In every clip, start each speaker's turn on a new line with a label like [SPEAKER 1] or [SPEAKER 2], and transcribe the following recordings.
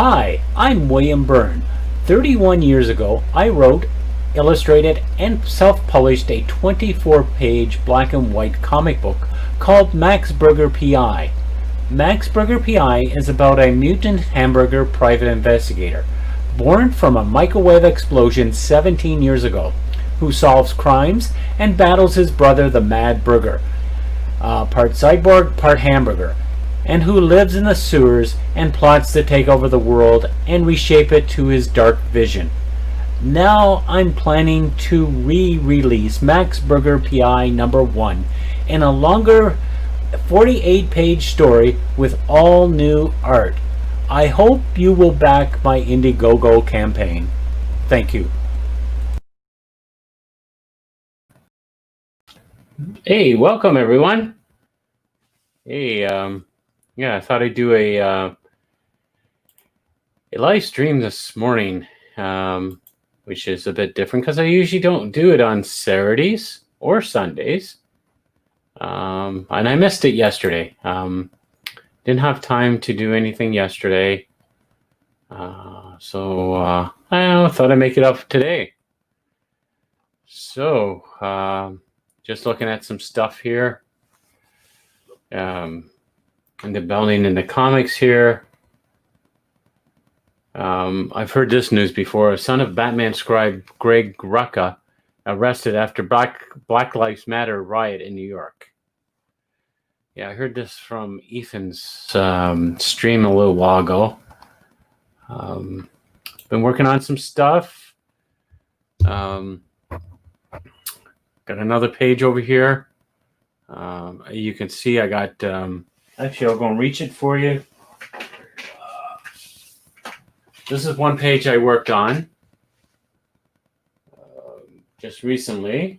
[SPEAKER 1] Hi, I'm William Byrne. 31 years ago, I wrote, illustrated, and self-published a 24-page black and white comic book called Max Burger P.I. Max Burger P.I. is about a mutant hamburger private investigator, born from a microwave explosion 17 years ago, who solves crimes and battles his brother the Mad Burger, part cyborg, part hamburger, and who lives in the sewers and plots to take over the world and reshape it to his dark vision. Now I'm planning to re-release Max Burger P.I. number 1 in a longer 48-page story with all new art. I hope you will back my Indiegogo campaign. Thank you. Hey, welcome everyone. Hey, I thought I'd do a live stream this morning, which is a bit different because I usually don't do it on Saturdays or Sundays. And I missed it yesterday. Didn't have time to do anything yesterday. So I thought I'd make it up today. So just looking at some stuff here. And the building in the comics here. I've heard this news before. A son of Batman scribe Greg Rucka arrested after Black Lives Matter riot in New York. Yeah, I heard this from Ethan's stream a little while ago. Been working on some stuff. Got another page over here. You can see I got... actually, I'll go and reach it for you. This is one page I worked on just recently.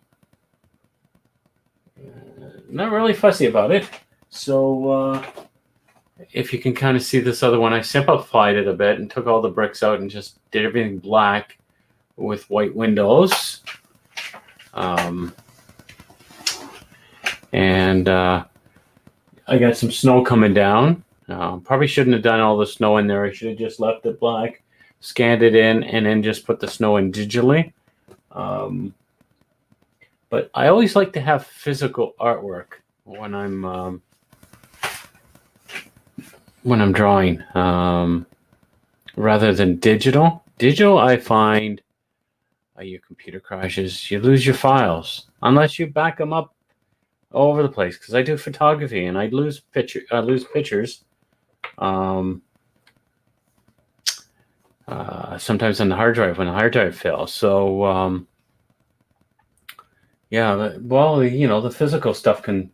[SPEAKER 1] Not really fussy about it. So if you can kind of see this other one, I simplified it a bit and took all the bricks out and just did everything black with white windows. And I got some snow coming down. Probably shouldn't have done all the snow in there. I should have just left it black, scanned it in, and then just put the snow in digitally. But I always like to have physical artwork when I'm drawing, rather than digital. Digital, I find your computer crashes. You lose your files unless you back them up all over the place, because I do photography and I lose pictures. Sometimes on the hard drive when the hard drive fails. So the physical stuff can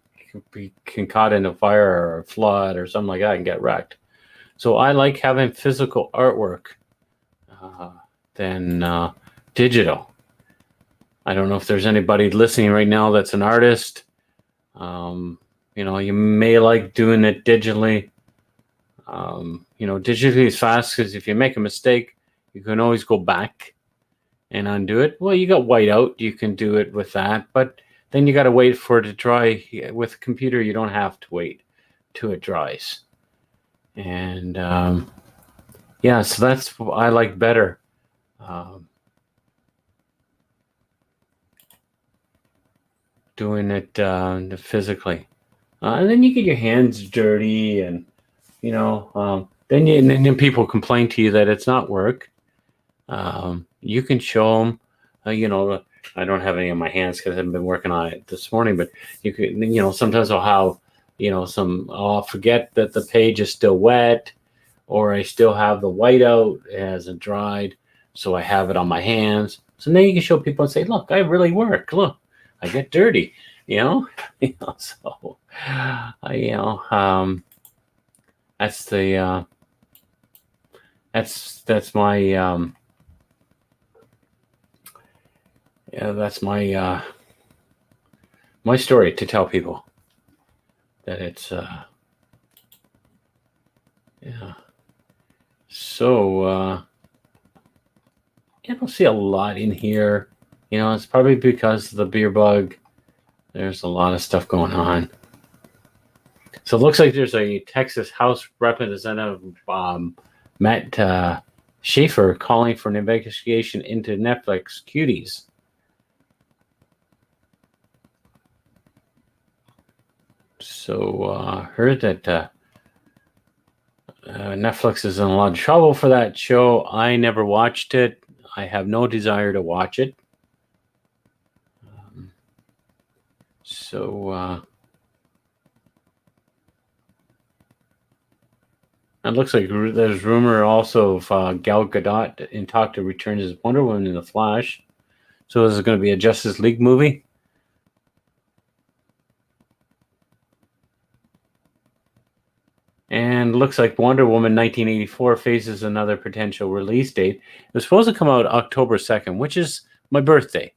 [SPEAKER 1] caught in a fire or a flood or something like that and get wrecked. So I like having physical artwork than digital. I don't know if there's anybody listening right now that's an artist. You may like doing it digitally. Digitally is fast because if you make a mistake, you can always go back and undo it. Well, you got whiteout, you can do it with that, but then you got to wait for it to dry. With a computer, you don't have to wait till it dries. And so that's what I like better. Doing it physically, and then you get your hands dirty, and then people complain to you that it's not work. You can show them, I don't have any on my hands because I haven't been working on it this morning, but you can, sometimes I'll have, I'll forget that the page is still wet, or I still have the whiteout, it hasn't dried, so I have it on my hands. So now you can show people and say, look, I really work. Look, I get dirty, so that's the that's my that's my story to tell people that it's so I don't see a lot in here. It's probably because of the beer bug. There's a lot of stuff going on. So it looks like there's a Texas House Representative Matt Schaefer calling for an investigation into Netflix cuties. So heard that Netflix is in a lot of trouble for that show. I never watched it. I have no desire to watch it. It looks like there's rumor also of Gal Gadot in talk to return as Wonder Woman in The Flash. So is it going to be a Justice League movie? And looks like Wonder Woman 1984 faces another potential release date. It was supposed to come out October 2nd, which is my birthday.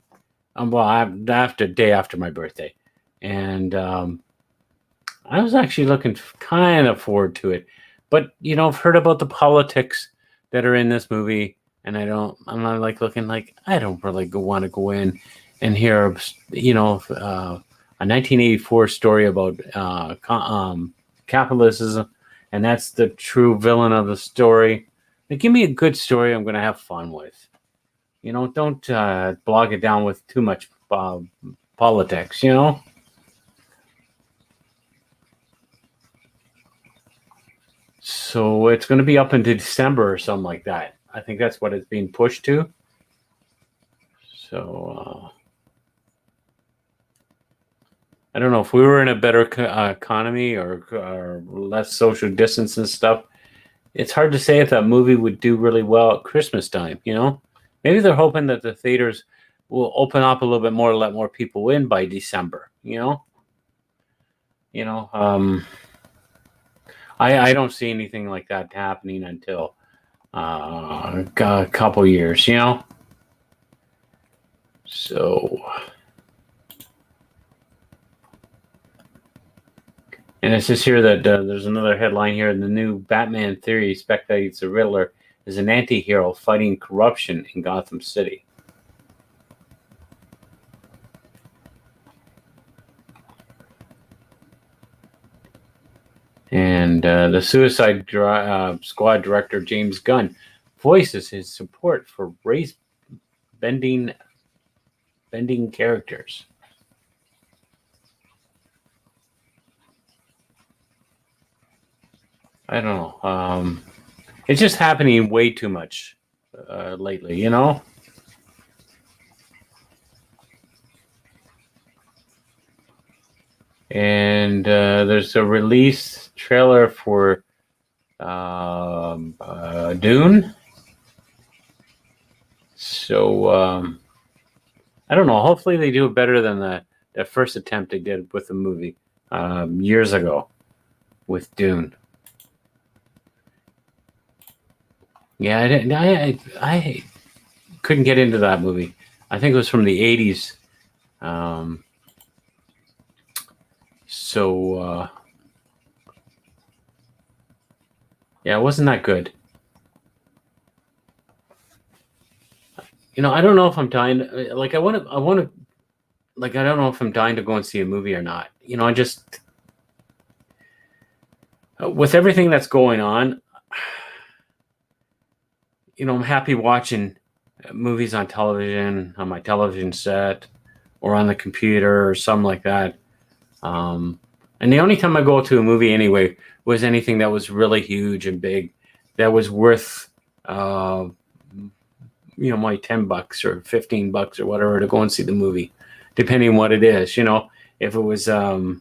[SPEAKER 1] Day after my birthday. And I was actually looking kind of forward to it. But, I've heard about the politics that are in this movie. And I'm not like looking like, I don't really want to go in and hear, a 1984 story about capitalism. And that's the true villain of the story. Now, give me a good story I'm going to have fun with. Don't bog it down with too much politics, So it's going to be up into December or something like that. I think that's what it's being pushed to. So I don't know if we were in a better economy or less social distance and stuff. It's hard to say if that movie would do really well at Christmas time, Maybe they're hoping that the theaters will open up a little bit more to let more people in by December, I don't see anything like that happening until a couple years, So, and it says here that there's another headline here. The new Batman theory speculates the Riddler is an anti-hero fighting corruption in Gotham City. And the Suicide Squad director James Gunn voices his support for race-bending characters. I don't know. It's just happening way too much lately, And there's a release trailer for Dune. So I don't know. Hopefully they do it better than the first attempt they did with the movie years ago with Dune. Yeah, I couldn't get into that movie. I think it was from the 80s. Yeah, it wasn't that good. I don't know if I'm dying. Like, I want to. Like, I don't know if I'm dying to go and see a movie or not. I just, with everything that's going on, I'm happy watching movies on television, on my television set, or on the computer, or something like that. And the only time I go to a movie anyway was anything that was really huge and big, that was worth, my $10 or $15 or whatever to go and see the movie, depending on what it is. If it was a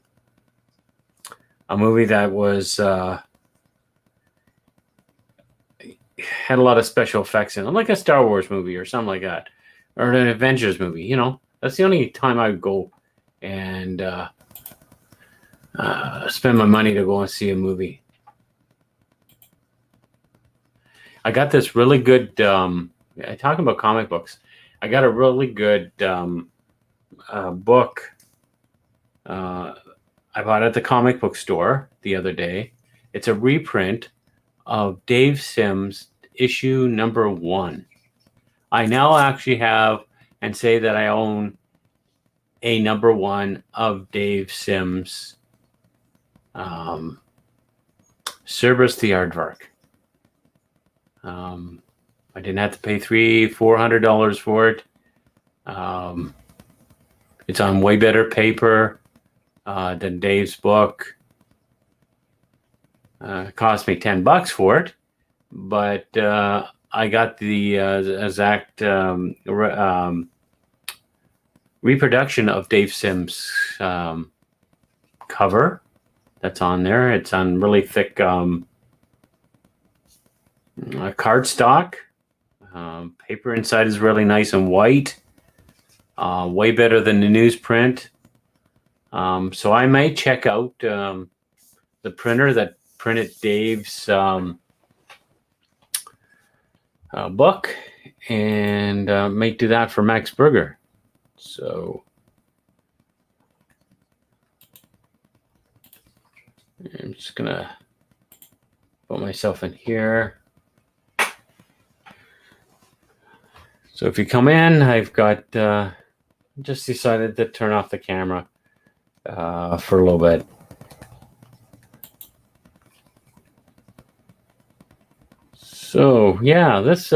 [SPEAKER 1] movie that was had a lot of special effects in it, like a Star Wars movie or something like that, or an Avengers movie. That's the only time I would go and spend my money to go and see a movie. I got this really good. Talking about comic books, I got a really good book. I bought at the comic book store the other day. It's a reprint of Dave Sims issue number 1. I now actually have and say that I own a number 1 of Dave Sims Cerberus the Aardvark. I didn't have to pay $300-400 for it. It's on way better paper than Dave's book. It cost me $10 for it, but I got the exact reproduction of Dave Sims' cover that's on there. It's on really thick cardstock. Paper inside is really nice and white. Way better than the newsprint. So I might check out the printer that printed Dave's book, and might do that for Max Burger. So I'm just gonna put myself in here. So if you come in, I've got just decided to turn off the camera for a little bit. So yeah, this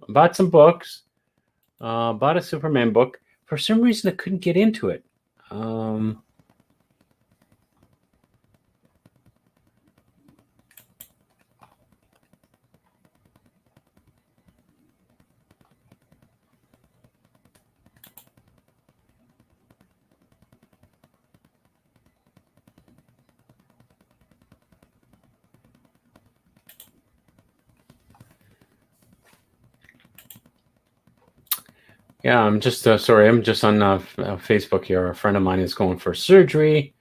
[SPEAKER 1] bought some books, bought a Superman book. For some reason, I couldn't get into it. Yeah, I'm just sorry. I'm just on Facebook here. A friend of mine is going for surgery.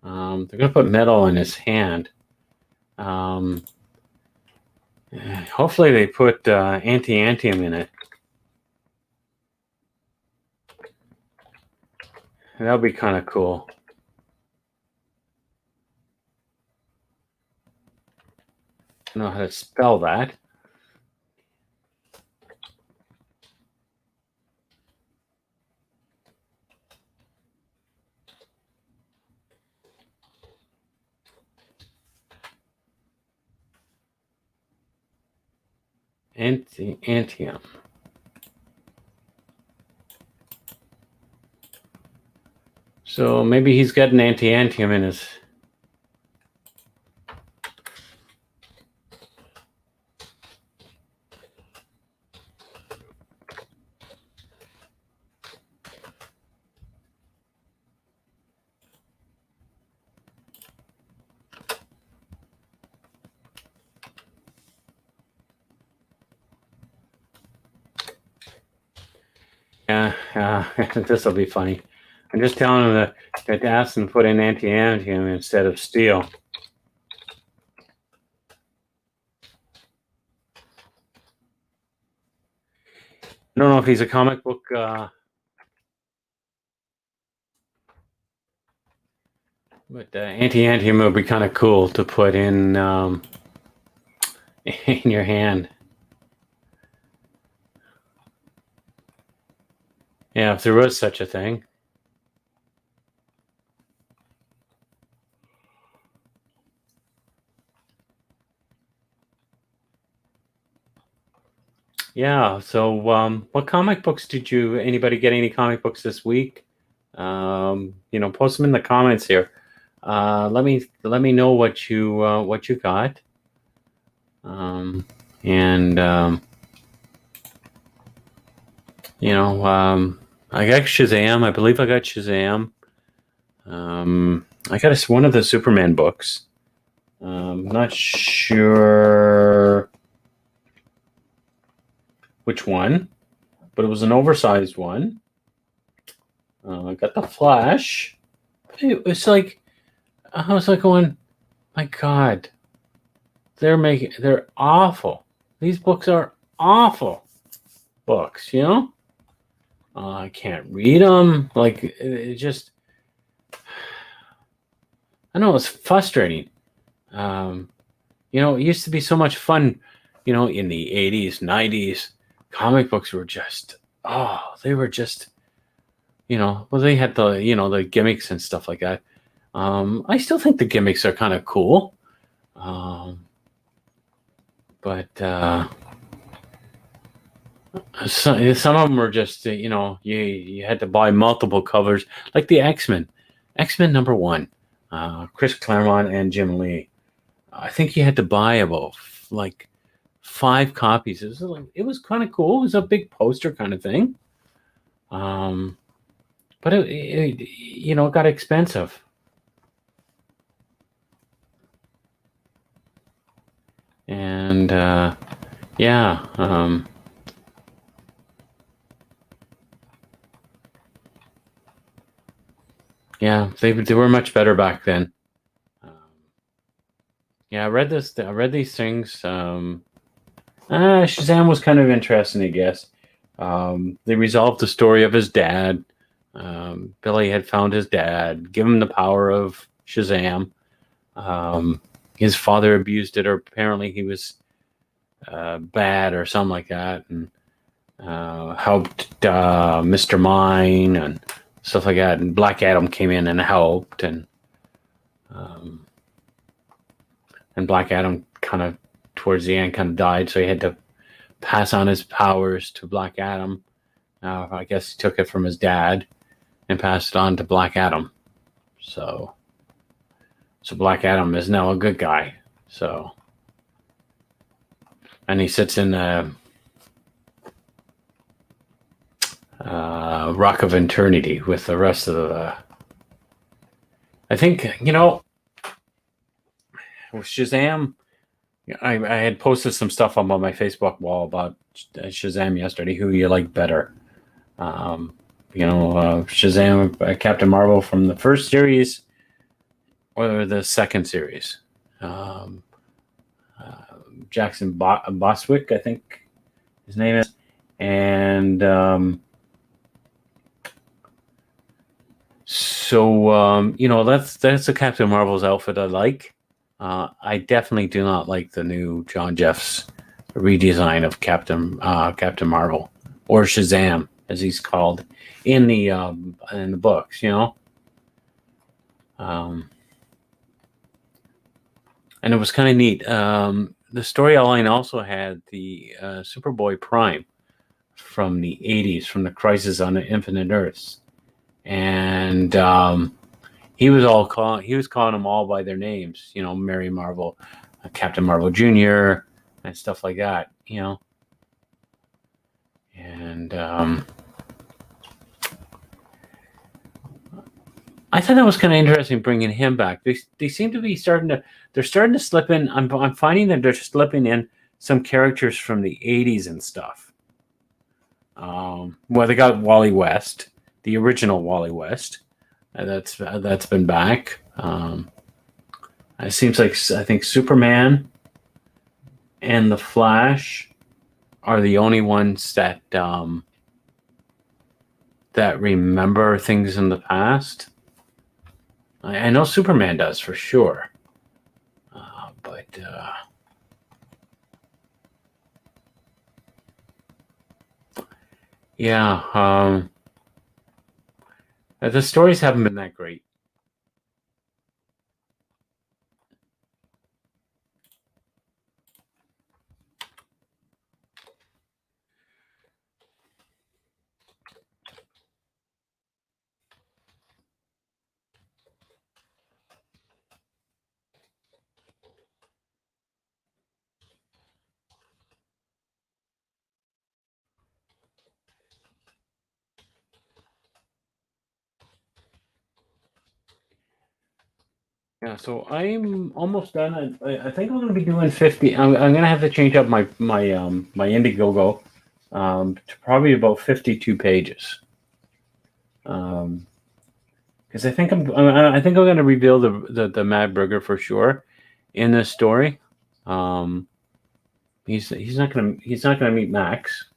[SPEAKER 1] They're going to put metal in his hand. Hopefully they put anti-antium in it. That'll be kind of cool. I don't know how to spell that. Anti-antium. So maybe he's got an anti-antium in his. Yeah, this will be funny. I'm just telling him to ask him to put in anti-antium instead of steel. I don't know if he's a comic book but anti-antium would be kind of cool to put in in your hand. Yeah, if there was such a thing. Yeah, so what comic books did anybody get any comic books this week? Post them in the comments here. Let me know what you got. I got Shazam. I believe I got Shazam. I got one of the Superman books. I'm not sure which one, but it was an oversized one. I got the Flash. It was like, I was like going, my God, they're awful. These books are awful books, I can't read them. Like, it just, I know, it's frustrating. It used to be so much fun, in the 80s, 90s, comic books were just, they were just, they had the gimmicks and stuff like that. I still think the gimmicks are kind of cool. But some of them were just you had to buy multiple covers, like the X-Men, #1, Chris Claremont and Jim Lee. I think you had to buy about like 5 copies. It was kind of cool. It was a big poster kind of thing. But it got expensive. And yeah, yeah, they were much better back then. Yeah, I read this. I read these things. Shazam was kind of interesting, I guess. They resolved the story of his dad. Billy had found his dad, give him the power of Shazam. His father abused it, or apparently he was bad or something like that, and helped Mr. Mine and stuff like that. And Black Adam came in and helped, and Black Adam kind of towards the end kind of died, so he had to pass on his powers to Black Adam. I guess he took it from his dad and passed it on to Black Adam. So Black Adam is now a good guy. So, and he sits in the Rock of Eternity with the rest of the. I think with Shazam, I had posted some stuff on my Facebook wall about Shazam yesterday. Who you like better? Shazam, Captain Marvel from the first series or the second series. Jackson Boswick, I think his name is, and that's the Captain Marvel's outfit I like. I definitely do not like the new John Jeffs redesign of Captain Marvel, or Shazam as he's called in the books. And it was kind of neat. The storyline also had the Superboy Prime from the 80s, from the Crisis on the Infinite Earths, and he was calling them all by their names. Mary Marvel, Captain Marvel Jr., and stuff like that. And I thought that was kind of interesting, bringing him back. They seem to be starting to slip in. I'm finding that they're slipping in some characters from the 80s and stuff. Well, they got Wally West, the original Wally West. That's been back. It seems like I think Superman and the Flash are the only ones that remember things in the past. I know Superman does for sure, but yeah, the stories haven't been that great. Yeah, so I'm almost done. I think I'm going to be doing 50. I'm going to have to change up my Indiegogo to probably about 52 pages. Because I think I'm going to reveal the Mad Burger for sure in this story. He's not going to meet Max.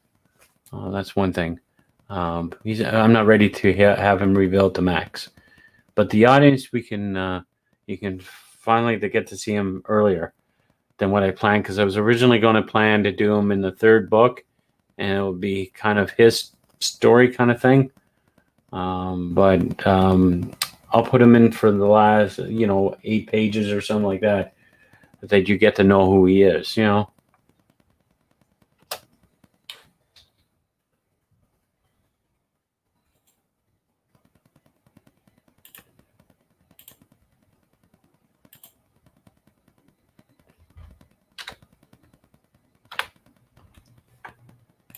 [SPEAKER 1] That's one thing. I'm not ready to have him revealed to Max, but the audience you can finally get to see him earlier than what I planned, because I was originally going to plan to do him in the third book, and it would be kind of his story kind of thing. But I'll put him in for the last 8 pages or something like that you get to know who he is.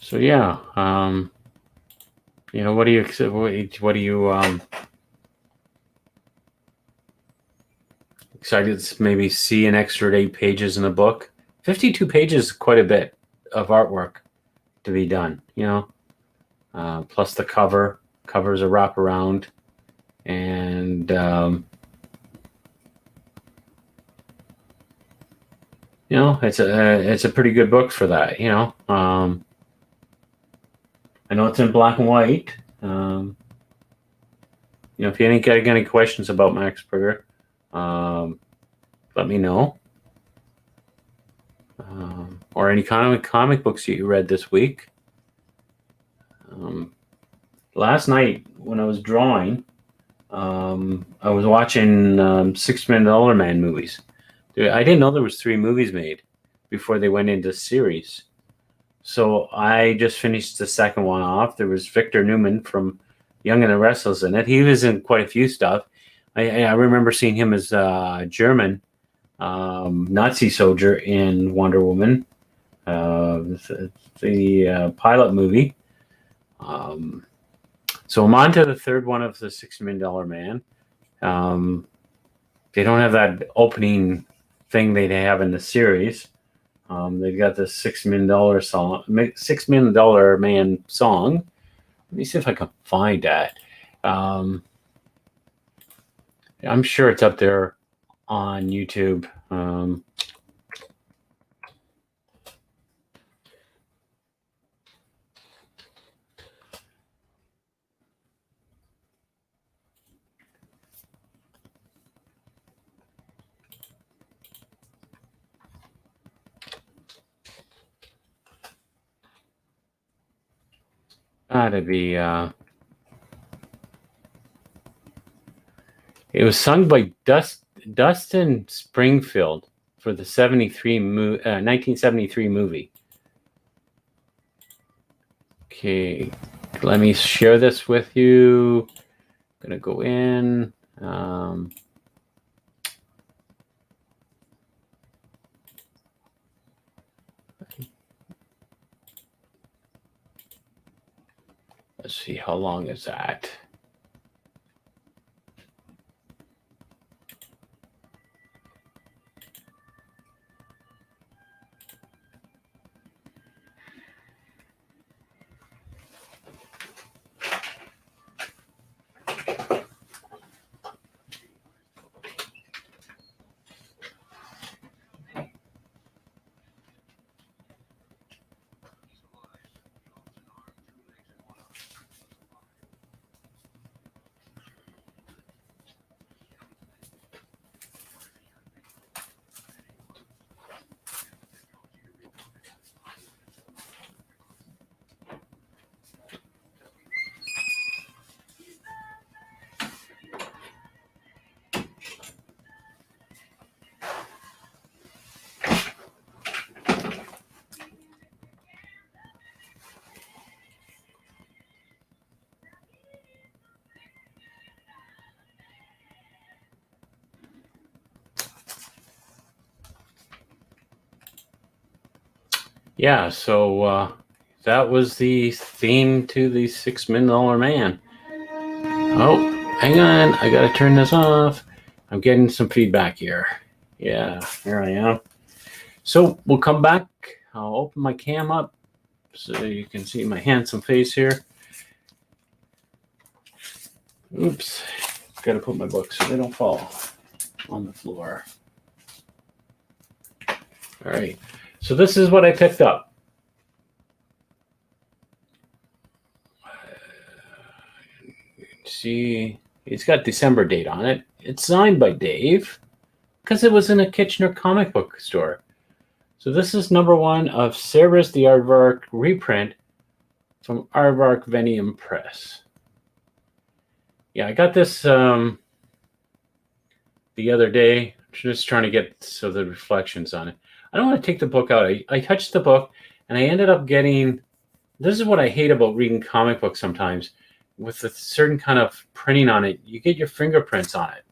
[SPEAKER 1] So yeah, what do you excited to maybe see an extra 8 pages in the book? 52 pages is quite a bit of artwork to be done, plus the covers a wraparound, and it's a pretty good book for that. I know it's in black and white. If you ain't got any questions about Max Brugger, let me know. Or any kind of comic books you read this week. Last night when I was drawing, I was watching $6 Million Man movies. I didn't know there was 3 movies made before they went into series. So I just finished the second one off. There was Victor Newman from Young and the Restless in it. He was in quite a few stuff. I remember seeing him as a German Nazi soldier in Wonder Woman, the pilot movie. So I'm on to the third one of the $6 Million Man. They don't have that opening thing they have in the series. They've got the $6 Million song, $6 Million Man song. Let me see if I can find that. I'm sure it's up there on YouTube. Gotta be. It was sung by Dustin Springfield for the 1973 movie. Okay, let me share this with you. I'm gonna go in. Let's see, how long is that? Yeah, so that was the theme to the $6 Million Man. Oh, hang on, I gotta turn this off. I'm getting some feedback here. Yeah, here I am. So we'll come back. I'll open my cam up so you can see my handsome face here. Oops, gotta put my books so they don't fall on the floor. All right, so this is what I picked up. See, it's got December date on it. It's signed by Dave because it was in a Kitchener comic book store. So this is number 1 of Cerberus the Aardvark reprint from Aardvark Venium Press. Yeah, I got this the other day, just trying to get so the reflections on it. I don't want to take the book out. I touched the book, and I ended up getting, this is what I hate about reading comic books sometimes, with a certain kind of printing on it, you get your fingerprints on it.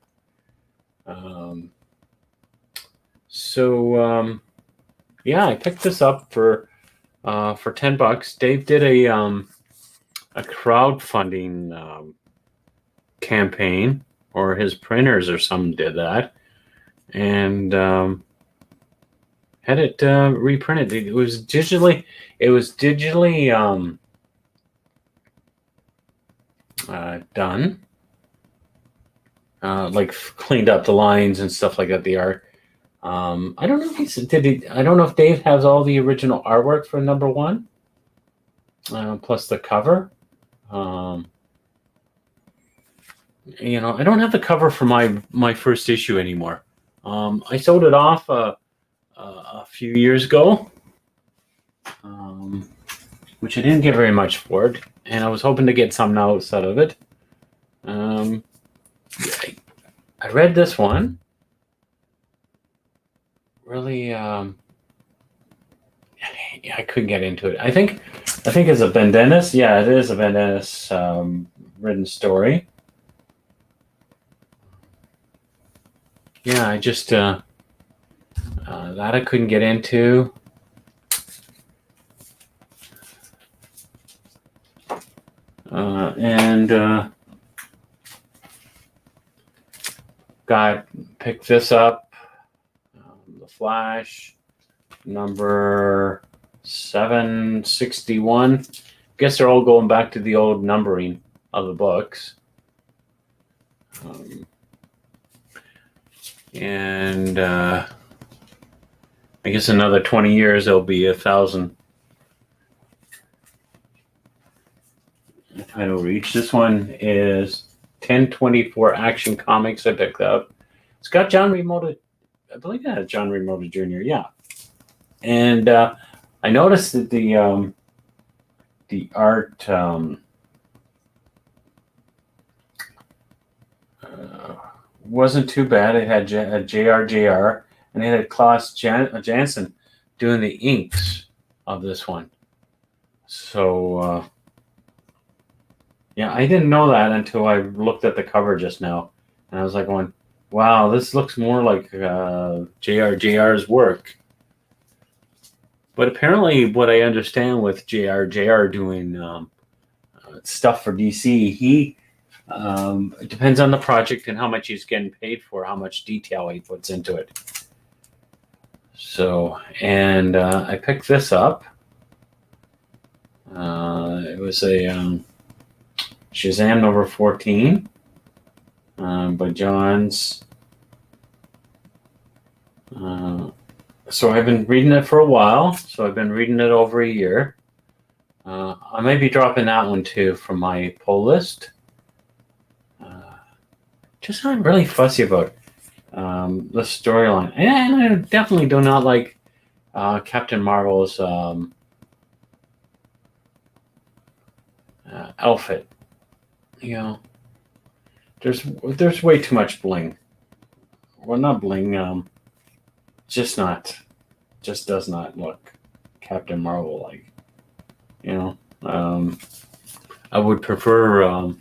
[SPEAKER 1] Yeah, I picked this up for for $10. Dave did a crowdfunding campaign, or his printers or something did that, and had it reprinted. It was digitally done, like cleaned up the lines and stuff like that. The art. I don't know if I don't know if Dave has all the original artwork for number one, plus the cover. I don't have the cover for my first issue anymore. I sold it off a few years ago, which I didn't get very much for it, and I was hoping to get something else out of it. I read this one. Really, I couldn't get into it. I think it's a Bendis. Yeah, it is a Bendis written story. Yeah, I just that I couldn't get into. And picked this up, The Flash, number 761. Guess they're all going back to the old numbering of the books. And I guess another 20 years there'll be 1,000 title reach. This one is 1024 Action Comics I picked up. It's got John Romita, I believe it has John Romita Jr., yeah. And I noticed that the art wasn't too bad. It had JRJR, and it had Klaus Janson doing the inks of this one. So, yeah, I didn't know that until I looked at the cover just now. And I was like going, wow, this looks more like JRJR's work. But apparently what I understand with JRJR doing stuff for DC, it depends on the project and how much he's getting paid for, how much detail he puts into it. So, and I picked this up. It was a Shazam number 14 by Johns. So I've been reading it for a while. So I've been reading it over a year. I may be dropping that one too from my pull list. Just not really fussy about the storyline, and I definitely do not like Captain Marvel's outfit. There's way too much bling. Well, not bling. Just does not look Captain Marvel like. I would prefer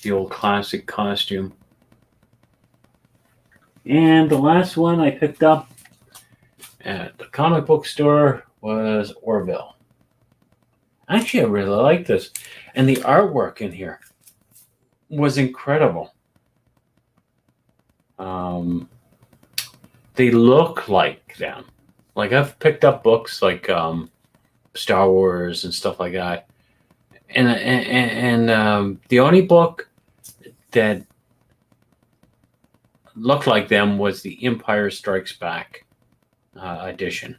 [SPEAKER 1] the old classic costume. And the last one I picked up at the comic book store was Orville. Actually, I really like this. And the artwork in here was incredible. They look like them. Like, I've picked up books like Star Wars and stuff like that. And the only book that looked like them was the Empire Strikes Back edition.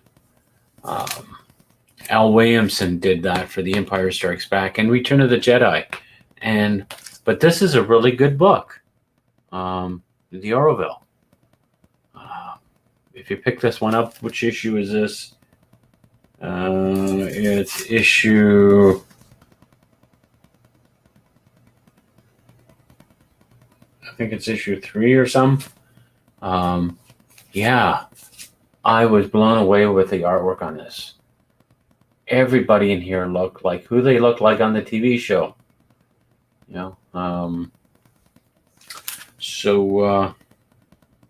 [SPEAKER 1] Al Williamson did that for the Empire Strikes Back and Return of the Jedi. But this is a really good book, the Orville. If you pick this one up, which issue is this? It's issue... I think it's issue 3 or something. Yeah, I was blown away with the artwork on this. Everybody in here looked like who they looked like on the TV show. Yeah,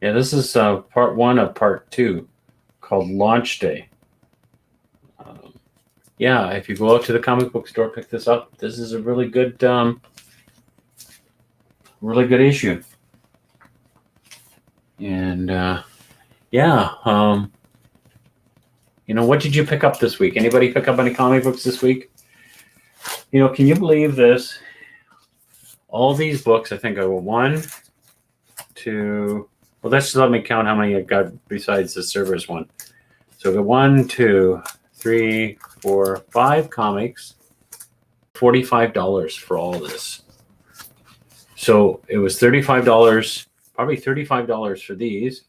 [SPEAKER 1] this is part 1 of part 2 called Launch Day. yeah, if you go out to the comic book store, pick this up. This is a really good issue. And yeah, what did you pick up this week? Anybody pick up any comic books this week? Can you believe this? All these books, I think I will 1, 2. Well, let me count how many I got besides the Cerberus one. So I got 1, 2, 3, 4, 5 comics. $45 for all this. So it was $35, probably $35 for these.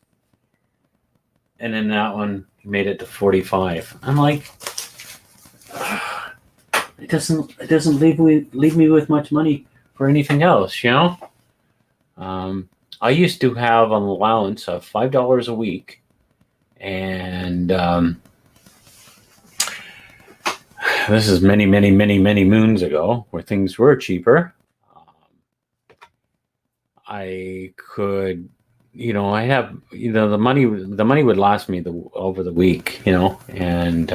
[SPEAKER 1] And then that one made it to $45. I'm like, it doesn't leave me with much money for anything else, I used to have an allowance of $5 a week, and this is many, many, many, many moons ago, where things were cheaper. I could, I have, the money would last me over the week, and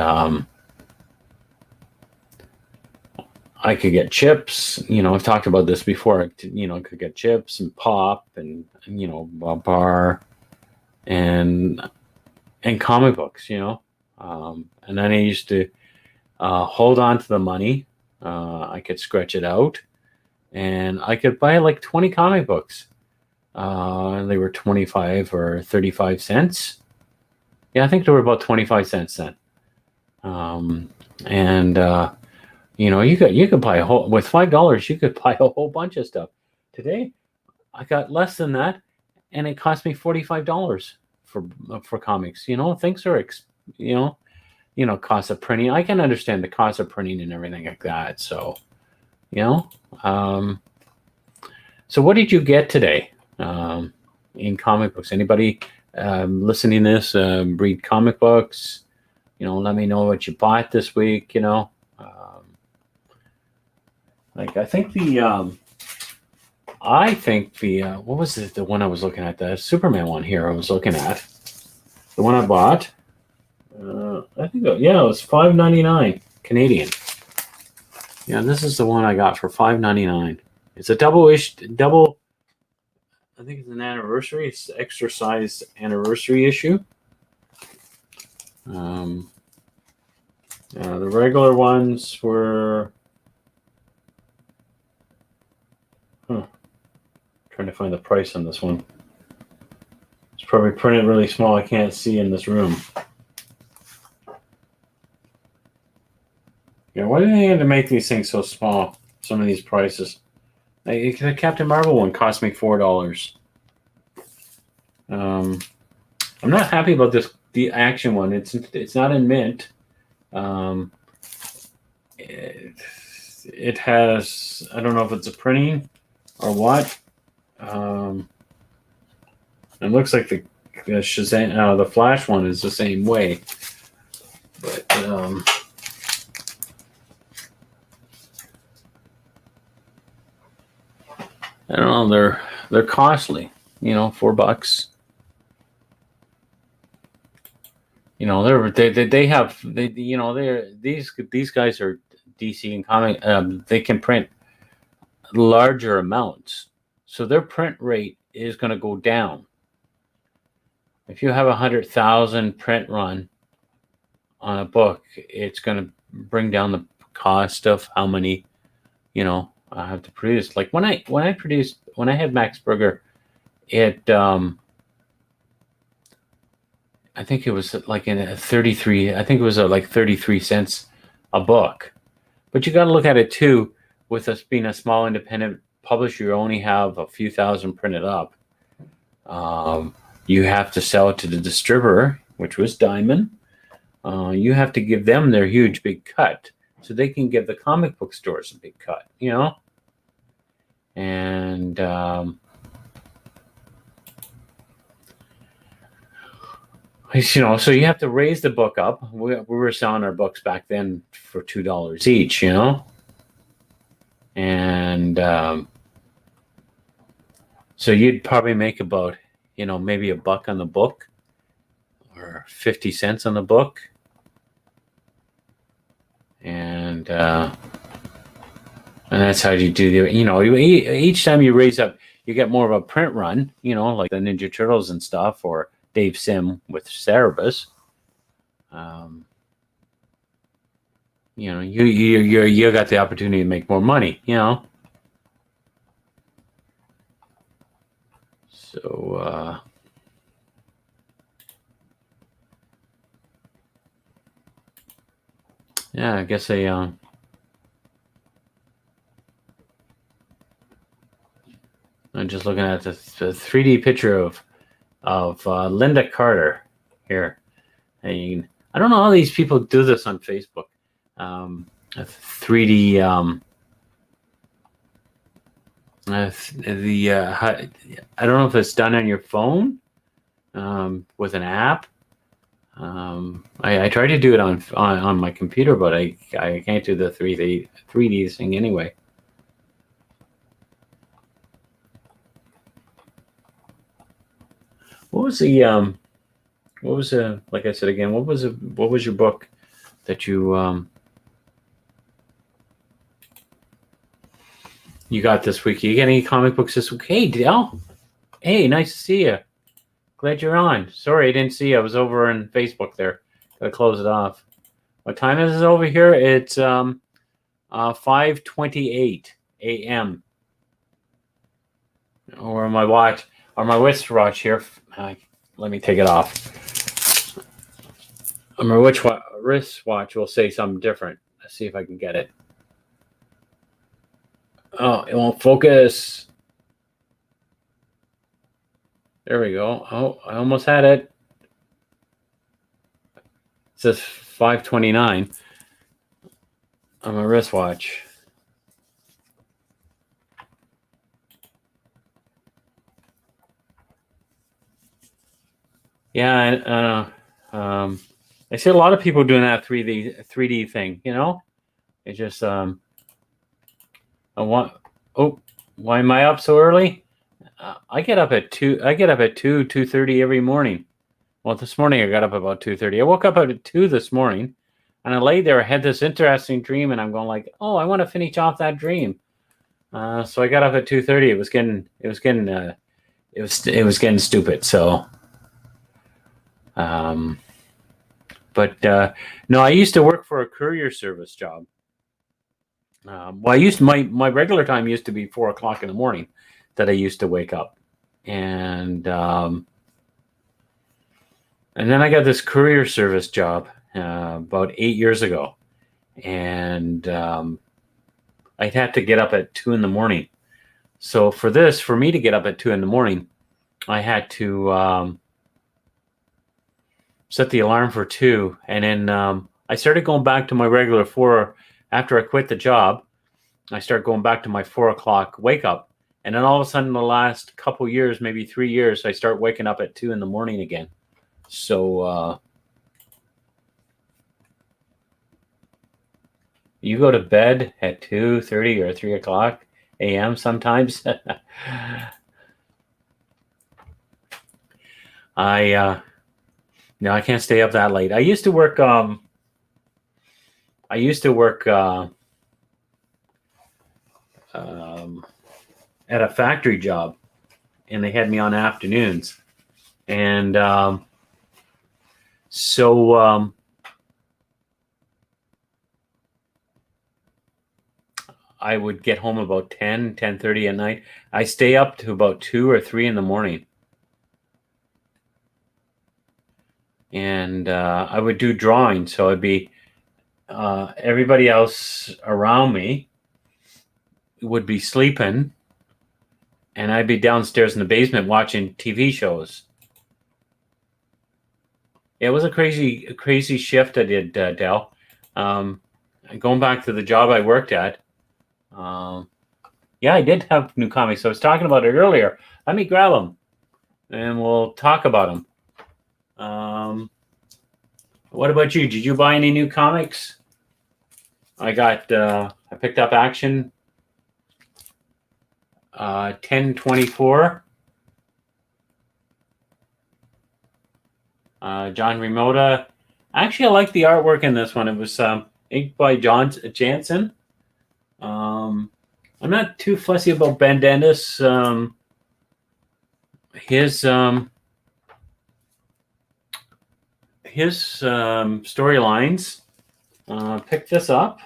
[SPEAKER 1] I could get chips. I've talked about this before. I could get chips and pop and a bar and comic books. And then I used to hold on to the money. I could stretch it out, and I could buy like 20 comic books. They were 25 or 35 cents. Yeah, I think they were about 25 cents then. You could buy with $5. You could buy a whole bunch of stuff. Today, I got less than that, and it cost me $45 for comics. Things are cost of printing. I can understand the cost of printing and everything like that. So, so what did you get today in comic books? Anybody listening to this read comic books? Let me know what you bought this week. I think what was it? The one I was looking at, the Superman one here. I was looking at the one I bought. I think it was $5.99 Canadian. Yeah, this is the one I got for $5.99. It's a double. I think it's an anniversary. It's the extra size anniversary issue. The regular ones were. Trying to find the price on this one. It's probably printed really small. I can't see in this room. Yeah, why do they have to make these things so small? Some of these prices. The Captain Marvel one cost me $4. I'm not happy about the Action one. It's not in mint. It has, I don't know if it's a printing or what. It looks like the Shazam, the Flash one is the same way, but I don't know. They're costly. $4. These guys are DC and comic. They can print larger amounts. So their print rate is going to go down. If you have 100,000 print run on a book, it's going to bring down the cost of how many, I have to produce. Like when I had Max Burger, it I think it was like in a 33. I think it was like 33 cents a book. But you got to look at it too. With us being a small independent publisher, you only have a few thousand printed up. You have to sell it to the distributor, which was Diamond. You have to give them their huge big cut, so they can give the comic book stores a big cut. And so you have to raise the book up. We were selling our books back then for $2 each. And so you'd probably make about, maybe $1 on the book or 50 cents on the book. and that's how you do the. Each time you raise up, you get more of a print run. Like the Ninja Turtles and stuff, or Dave Sim with Cerebus. You got the opportunity to make more money. So. Yeah, I guess I'm just looking at the 3D picture of Linda Carter here. I don't know how these people do this on Facebook. A 3D. I don't know if it's done on your phone with an app. I tried to do it on my computer, but I can't do the 3D thing anyway. What was like I said again, what was your book that you got this week? You get any comic books this week? Hey, Dale. Hey, nice to see you. Glad you're on. Sorry I didn't see you. I was over on Facebook there. Gotta close it off. What time is it over here? It's 5:28 a.m. Or my watch, or my wristwatch here. Let me take it off. My wristwatch will say something different. Let's see if I can get it. Oh, it won't focus. There we go. Oh, I almost had it. It says 5:29 on my wristwatch. Yeah, I see a lot of people doing that 3D thing. It just why am I up so early? I get up at 2:30 every morning. Well, this morning I got up about 2:30. I woke up at 2 this morning, and I laid there. I had this interesting dream, and I'm going like, oh, I want to finish off that dream. So I got up at 2:30. It was getting stupid. So, but no, I used to work for a courier service job. My regular time used to be 4:00 in the morning that I used to wake up, and then I got this courier service job about 8 years ago, and I'd have to get up at 2 in the morning. So for me to get up at 2 in the morning, I had to set the alarm for 2, and then I started going back to my regular 4 after I quit the job. I started going back to my 4:00 wake up. And then all of a sudden, the last couple years, maybe 3 years, I start waking up at 2 in the morning again. So you go to bed at 2:30 or 3:00 a.m. sometimes. No, I can't stay up that late. I used to work. At a factory job, and they had me on afternoons, and so I would get home about 10:30 at night. I stay up to about 2 or 3 in the morning, and I would do drawing. So it'd be everybody else around me would be sleeping, and I'd be downstairs in the basement watching TV shows. It was a crazy shift I did, Del. Going back to the job I worked at, yeah, I did have new comics. I was talking about it earlier. Let me grab them, and we'll talk about them. What about you? Did you buy any new comics? I picked up Action 1024. John Romita. Actually, I like the artwork in this one. It inked by John Jansen. I'm not too fussy about Bendis. His storylines. Pick this up.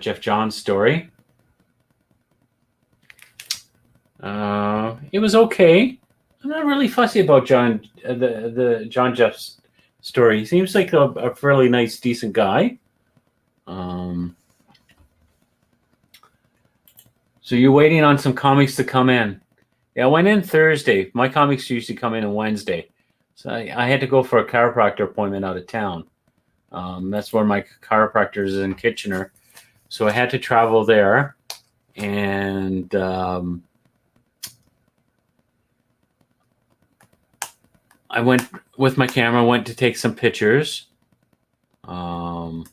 [SPEAKER 1] Jeff Johns story. It was okay. I'm not really fussy about the John Jeff's story. He seems like a fairly nice, decent guy. So you're waiting on some comics to come in. Yeah, I went in Thursday. My comics usually come in on Wednesday. So I had to go for a chiropractor appointment out of town. That's where my chiropractor is in Kitchener. So I had to travel there. And I went with my camera, went to take some pictures. And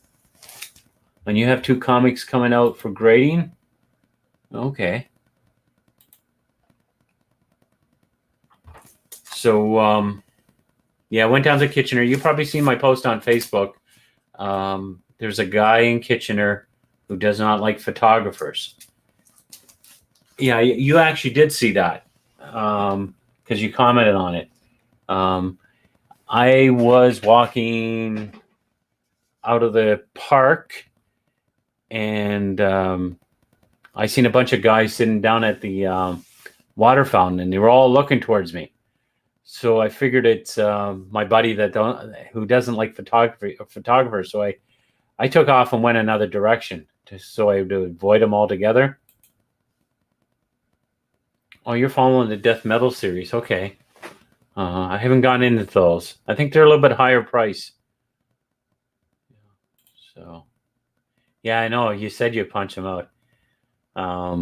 [SPEAKER 1] you have 2 comics coming out for grading? Okay. So, yeah, I went down to Kitchener. You've probably seen my post on Facebook. There's a guy in Kitchener who does not like photographers. Yeah, you actually did see that because you commented on it. I was walking out of the park and I seen a bunch of guys sitting down at the water fountain, and they were all looking towards me. So I figured it's my buddy who doesn't like photographers. So I took off and went another direction so I would avoid them altogether. Oh, you're following the death metal series. Okay. I haven't gone into those. I think they're a little bit higher price. So, yeah, I know. You said you'd punch them out. I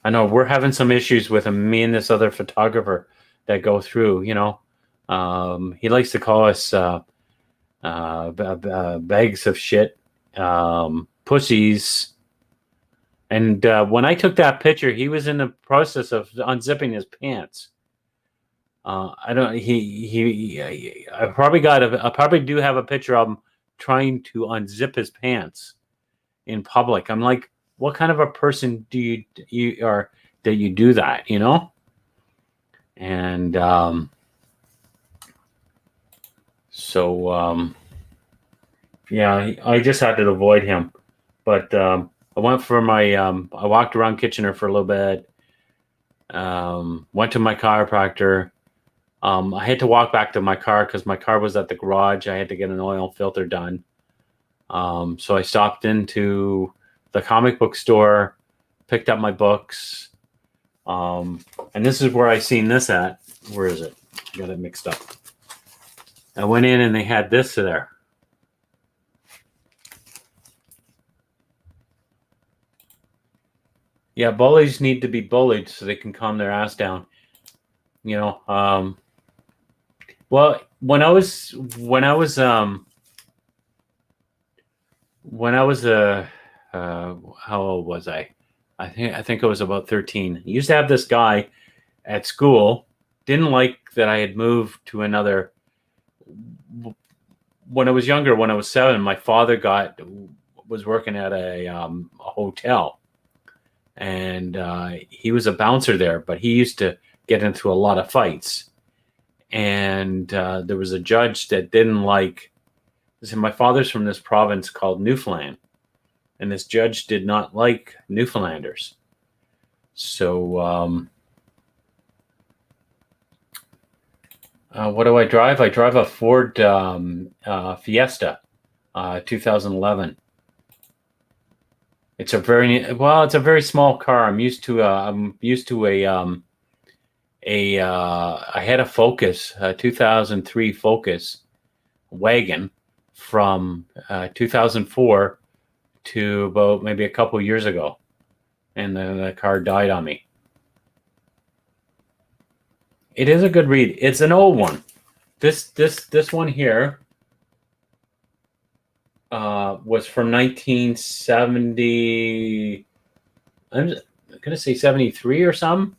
[SPEAKER 1] know we're having some issues with him, me and this other photographer that go through, you know. He likes to call us bags of shit, pussies. And when I took that picture, he was in the process of unzipping his pants. I probably do have a picture of him trying to unzip his pants in public. I'm like, what kind of a person do you are that you do that, you know? And yeah, I just had to avoid him. But I went for my I walked around Kitchener for a little bit. Went to my chiropractor. I had to walk back to my car because my car was at the garage. I had to get an oil filter done. So I stopped into the comic book store, picked up my books. And this is where I seen this at. Where is it? Got it mixed up. I went in and they had this there. Yeah, bullies need to be bullied so they can calm their ass down. You know, well, when I was how old was I? I think I was about 13. I used to have this guy at school. Didn't like that I had moved to another. When I was younger, when I was 7, my father was working at a hotel, and he was a bouncer there. But he used to get into a lot of fights, and there was a judge that didn't like. Listen, my father's from this province called Newfoundland, and this judge did not like Newfoundlanders. So, what do I drive? I drive a Ford Fiesta, 2011. It's a very small car. I'm used to I had a Focus, a 2003 Focus wagon from 2004 to about maybe a couple years ago, and the car died on me. It is a good read. It's an old one. This one here was from 1970. I'm gonna say 73 or something.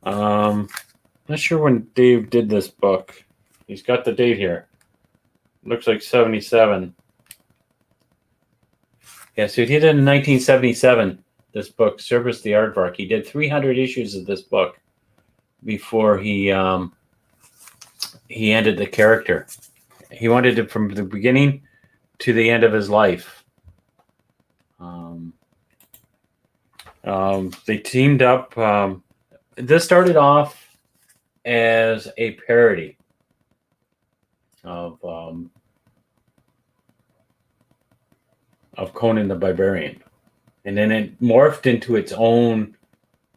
[SPEAKER 1] Not sure when Dave did this book. He's got the date here. looks like 77. Yeah, so he did it in 1977, this book, Cerberus the Aardvark. He did 300 issues of this book before he ended the character. He wanted it from the beginning to the end of his life. They teamed up. This started off as a parody of Conan the Barbarian, and then it morphed into its own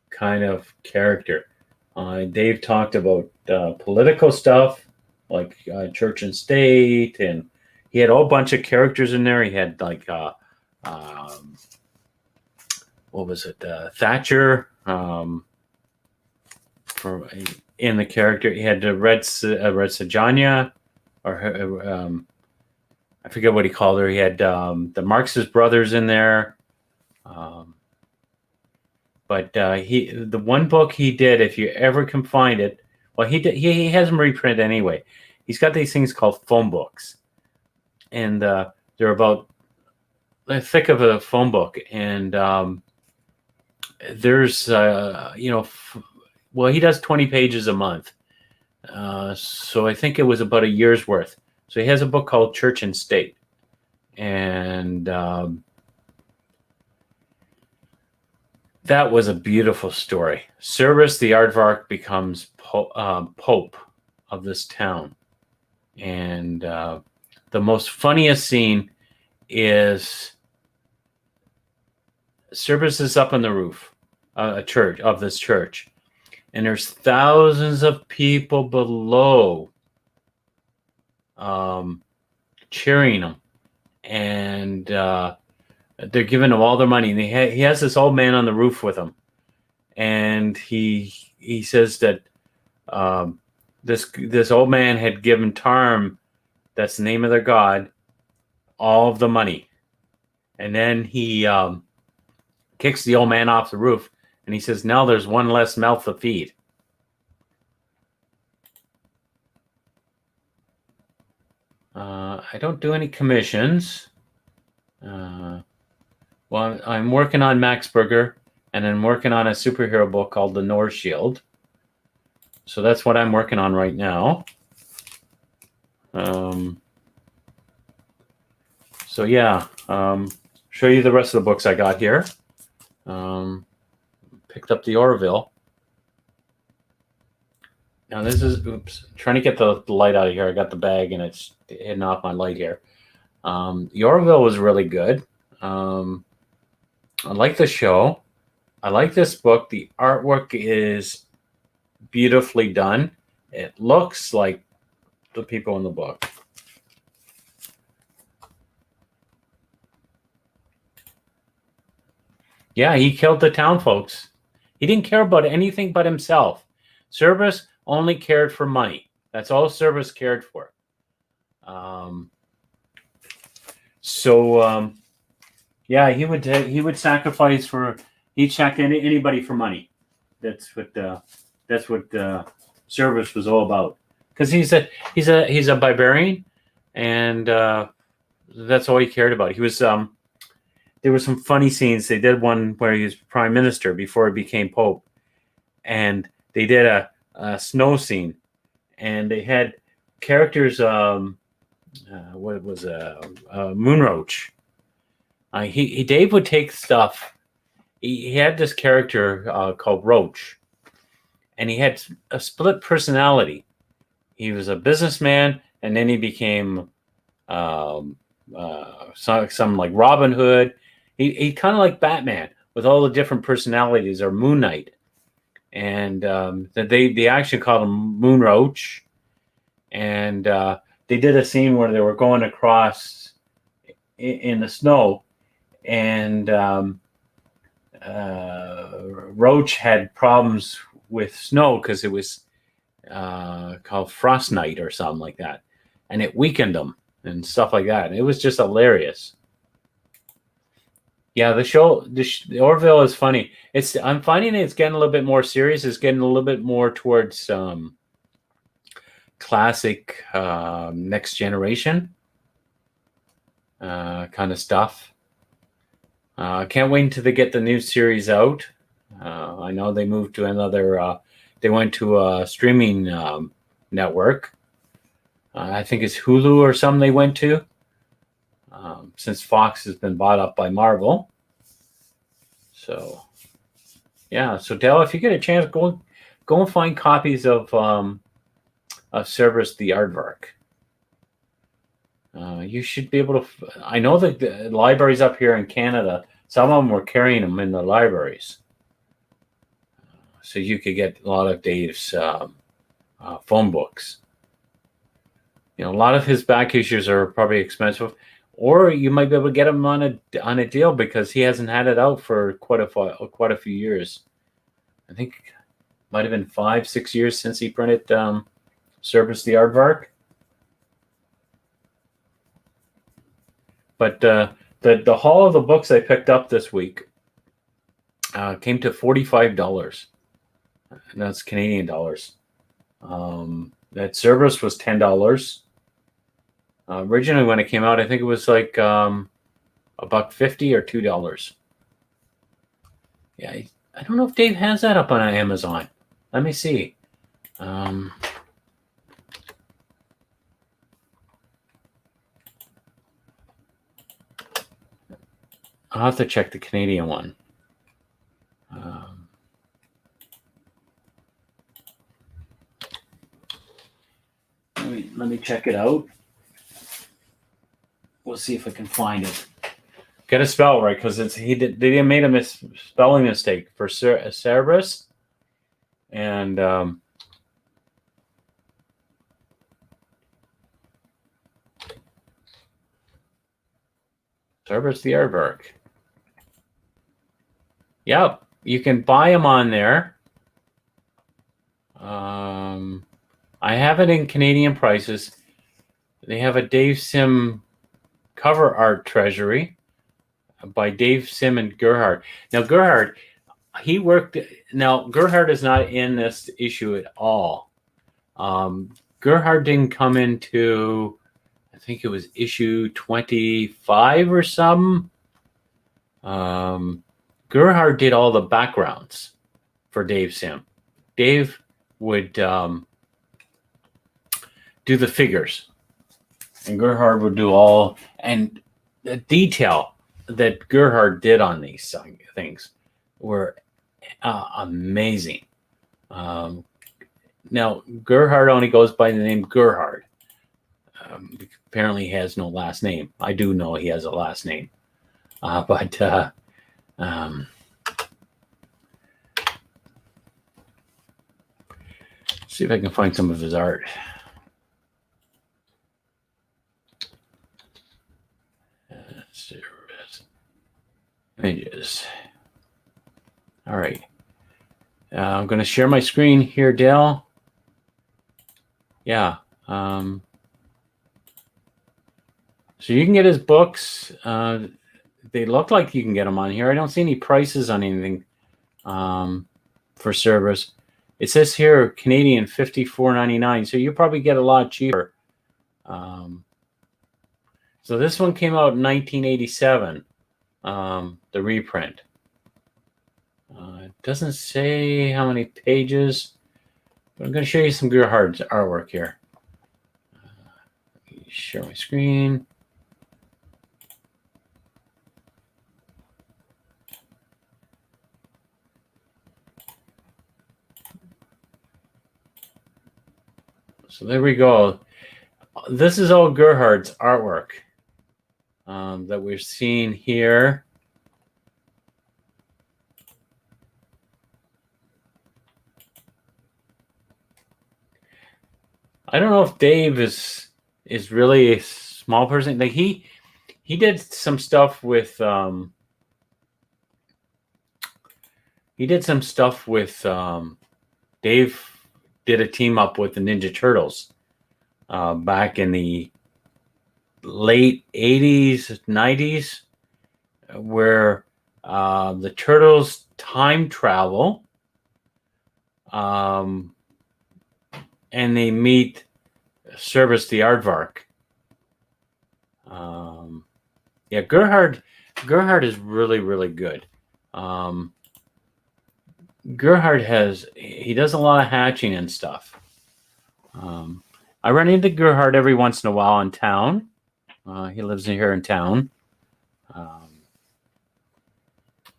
[SPEAKER 1] kind of character. Dave talked about political stuff like church and state, and he had a whole bunch of characters in there. He had like what was it, Thatcher in the character. He had the Red Sajanya, or I forget what he called her. He had the Marxist brothers in there. But the one book he did, if you ever can find it, well, he has them reprint anyway. He's got these things called phone books, and they're about the thick of a phone book. And there's well, he does 20 pages a month, so I think it was about a year's worth. So he has a book called Church and State, and that was a beautiful story. Cerberus the Aardvark becomes Pope of this town. And the most funniest scene is Cerberus is up on the roof of this church. And there's thousands of people below cheering him. And they're giving him all their money. And he has this old man on the roof with him. And he says that this old man had given Tarm, that's the name of their god, all of the money. And then he kicks the old man off the roof, and he says, now there's one less mouth to feed. I don't do any commissions. Well, I'm working on Max Burger, and I'm working on a superhero book called The North Shield. So that's what I'm working on right now. So yeah, show you the rest of the books I got here. Picked up the Orville. Now this is, trying to get the light out of here. I got the bag and it's hitting off my light here. The Orville was really good. I like the show. I like this book. The artwork is beautifully done. It looks like the people in the book. Yeah, he killed the town folks. He didn't care about anything but himself. Cerberus only cared for money. That's all Cerberus cared for. Yeah, he would sacrifice for, he'd sack anybody for money. That's what Cerberus was all about. Because he's a barbarian, and that's all he cared about. He was there were some funny scenes. They did one where he was prime minister before he became pope, and they did a snow scene, and they had characters. What was Moonroach? Dave would take stuff. He had this character called Roach, and he had a split personality. He was a businessman, and then he became some like Robin Hood. He kind of like Batman with all the different personalities, or Moon Knight. And they actually called him Moonroach. And they did a scene where they were going across in the snow, and Roach had problems with snow because it was called Frost Night or something like that, and it weakened him and stuff like that. And it was just hilarious. Yeah, the Orville is funny. I'm finding it's getting a little bit more serious. It's getting a little bit more towards classic Next Generation. kind of stuff. I can't wait until they get the new series out. I know they moved to another. They went to a streaming network. I think it's Hulu or something they went to. Since Fox has been bought up by Marvel. So, yeah. So, Dell, if you get a chance, go and find copies of Cerberus the Aardvark. You should be able to. I know that the libraries up here in Canada, some of them were carrying them in the libraries. So you could get a lot of Dave's phone books. A lot of his back issues are probably expensive, or you might be able to get them on a deal because he hasn't had it out for quite a few years. I think it might have been 5-6 years since he printed Cerberus the Aardvark. But the haul of the books I picked up this week came to $45. And that's Canadian dollars. That Cerberus was $10. Originally, when it came out, I think it was like $1.50 or $2. Yeah, I don't know if Dave has that up on Amazon. Let me see. I'll have to check the Canadian one. Let me check it out. We'll see if I can find it. Get a spell right, because they made a spelling mistake for Cerberus, and Cerberus the Aardvark. Yep, you can buy them on there. I have it in Canadian prices. They have a Dave Sim cover art treasury by Dave Sim and Gerhard. Now, Gerhard, he worked. Now, Gerhard is not in this issue at all. Gerhard didn't come into, I think it was issue 25 or something. Gerhard did all the backgrounds for Dave Sim. Dave would do the figures, and Gerhard would do all, and the detail that Gerhard did on these things were amazing. Now, Gerhard only goes by the name Gerhard. Apparently, he has no last name. I do know he has a last name, but see if I can find some of his art. Images. All right. I'm going to share my screen here, Dale. Yeah. So you can get his books. They look like you can get them on here. I don't see any prices on anything for Cerberus. It says here Canadian $54.99. So you probably get a lot cheaper. So this one came out in 1987. The reprint. It doesn't say how many pages, but I'm going to show you some Gerhard's artwork here. Let me share my screen. So there we go. This is all Gerhard's artwork that we're seeing here. I don't know if Dave is really a small person. Like he did some stuff with Dave did a team up with the Ninja Turtles back in the late 80s, 90s, where the Turtles time travel and they meet Cerberus the Aardvark. Yeah, Gerhard is really, really good. Gerhard he does a lot of hatching and stuff. I run into Gerhard every once in a while in town. He lives here in town.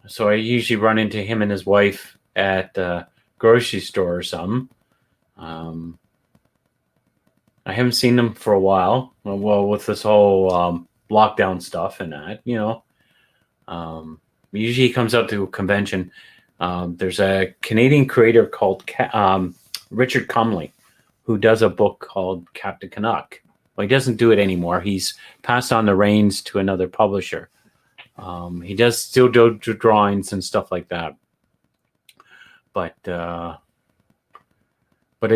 [SPEAKER 1] So I usually run into him and his wife at the grocery store or something. I haven't seen them for a while. Well, with this whole lockdown stuff and that, usually he comes out to a convention. There's a Canadian creator called Richard Comley, who does a book called Captain Canuck. Well, he doesn't do it anymore. He's passed on the reins to another publisher. He does still do drawings and stuff like that. But I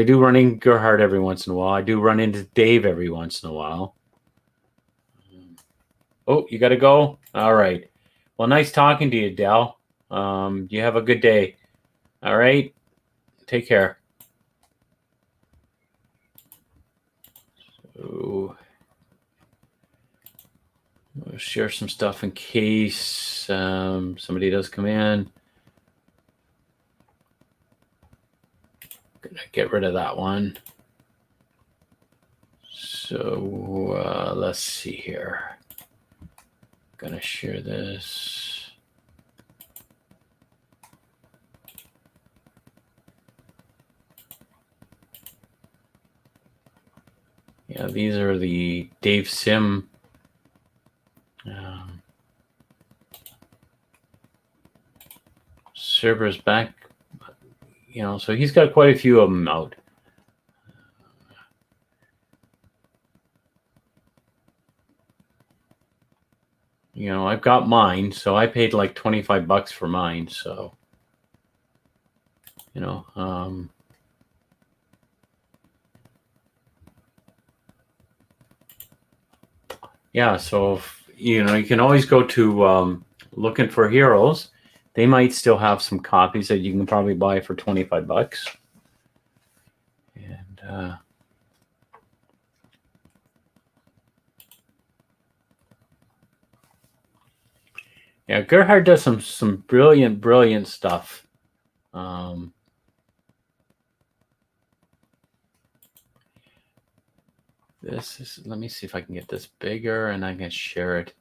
[SPEAKER 1] do run into Gerhard every once in a while. I do run into Dave every once in a while. Oh, you got to go? All right. Well, nice talking to you, Del. You have a good day. All right. Take care. So, I'll share some stuff in case somebody does come in. Gonna get rid of that one. So let's see here. Gonna share this. Yeah, these are the Dave Sim. Servers back. So he's got quite a few of them out. I've got mine, so I paid like $25 for mine. So, yeah. So you can always go to Looking for Heroes. They might still have some copies that you can probably buy for $25. And yeah, Gerhard does some brilliant stuff. Let me see if I can get this bigger and I can share it.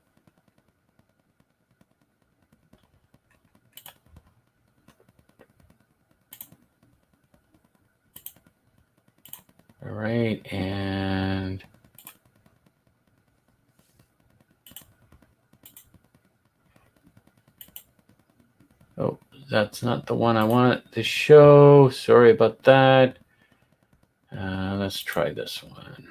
[SPEAKER 1] All right, and oh, that's not the one I wanted to show. Sorry about that. Let's try this one.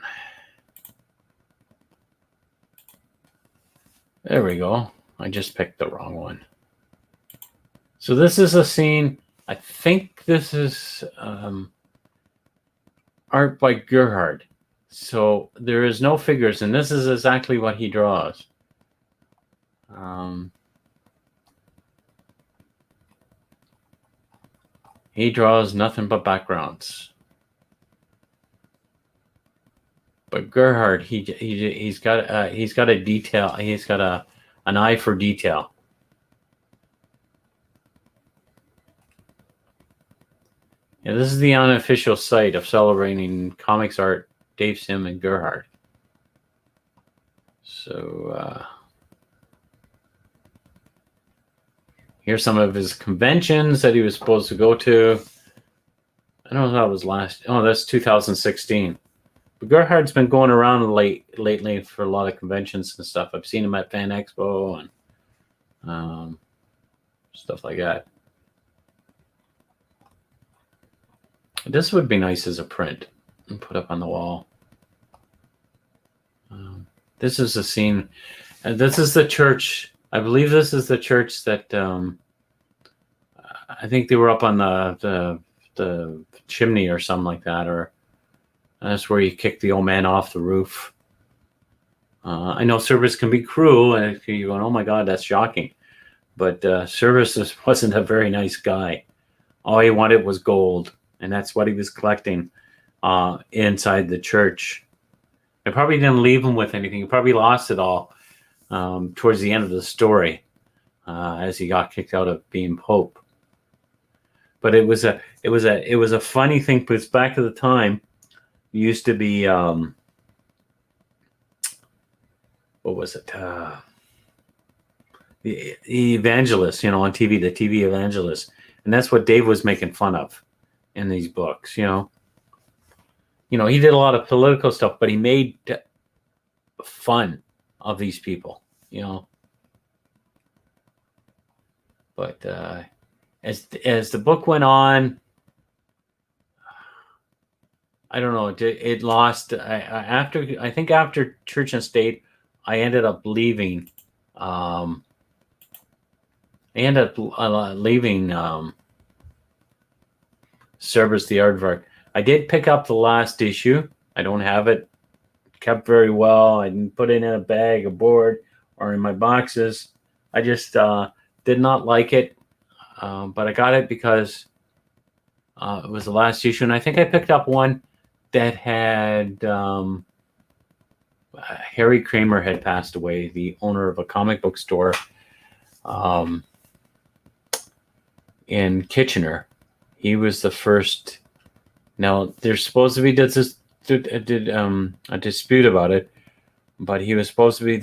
[SPEAKER 1] There we go. I just picked the wrong one. So this is a scene. I think this is art by Gerhard. So there is no figures, and this is exactly what he draws. He draws nothing but backgrounds. But Gerhard, he's got a detail. He's got an eye for detail. Yeah, this is the unofficial site of celebrating comics art, Dave Sim and Gerhard. So here's some of his conventions that he was supposed to go to. I don't know if that was last. Oh, that's 2016. But Gerhard's been going around lately for a lot of conventions and stuff. I've seen him at Fan Expo and stuff like that. This would be nice as a print and put up on the wall. This is a scene. This is the church. I believe this is the church that I think they were up on the chimney or something like that, or that's where he kicked the old man off the roof. I know Service can be cruel, and you're going, "Oh my God, that's shocking," but Service wasn't a very nice guy. All he wanted was gold. And that's what he was collecting inside the church. They probably didn't leave him with anything. He probably lost it all towards the end of the story, as he got kicked out of being Pope. But it was a funny thing, because back at the time, it used to be what was it? The evangelist, on TV, the TV evangelist, and that's what Dave was making fun of in these books. He did a lot of political stuff, but he made fun of these people. But as the book went on, I don't know. It lost after Church and State. I ended up leaving. Leaving Cerberus the Aardvark. I did pick up the last issue. I don't have it kept very well. I didn't put it in a bag, a board, or in my boxes. I just did not like it, but I got it because it was the last issue, and I think I picked up one that had Harry Kramer had passed away, the owner of a comic book store in Kitchener. He was the first. Now there's supposed to be a dispute about it, but he was supposed to be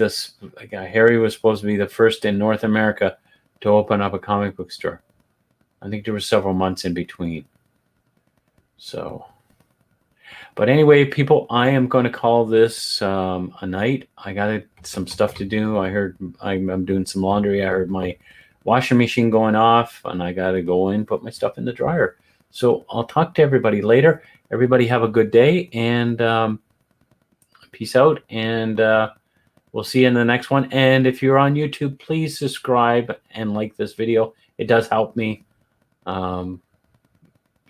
[SPEAKER 1] Harry was supposed to be the first in North America to open up a comic book store. I think there were several months in between. So, but anyway, people, I am going to call this a night. I got some stuff to do. I heard I'm doing some laundry. I heard my washing machine going off, and I got to go in, put my stuff in the dryer. So I'll talk to everybody later. Everybody have a good day, and peace out, and we'll see you in the next one. And if you're on YouTube, please subscribe and like this video. It does help me, for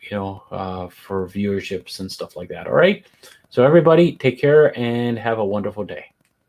[SPEAKER 1] viewerships and stuff like that. All right. So everybody, take care and have a wonderful day.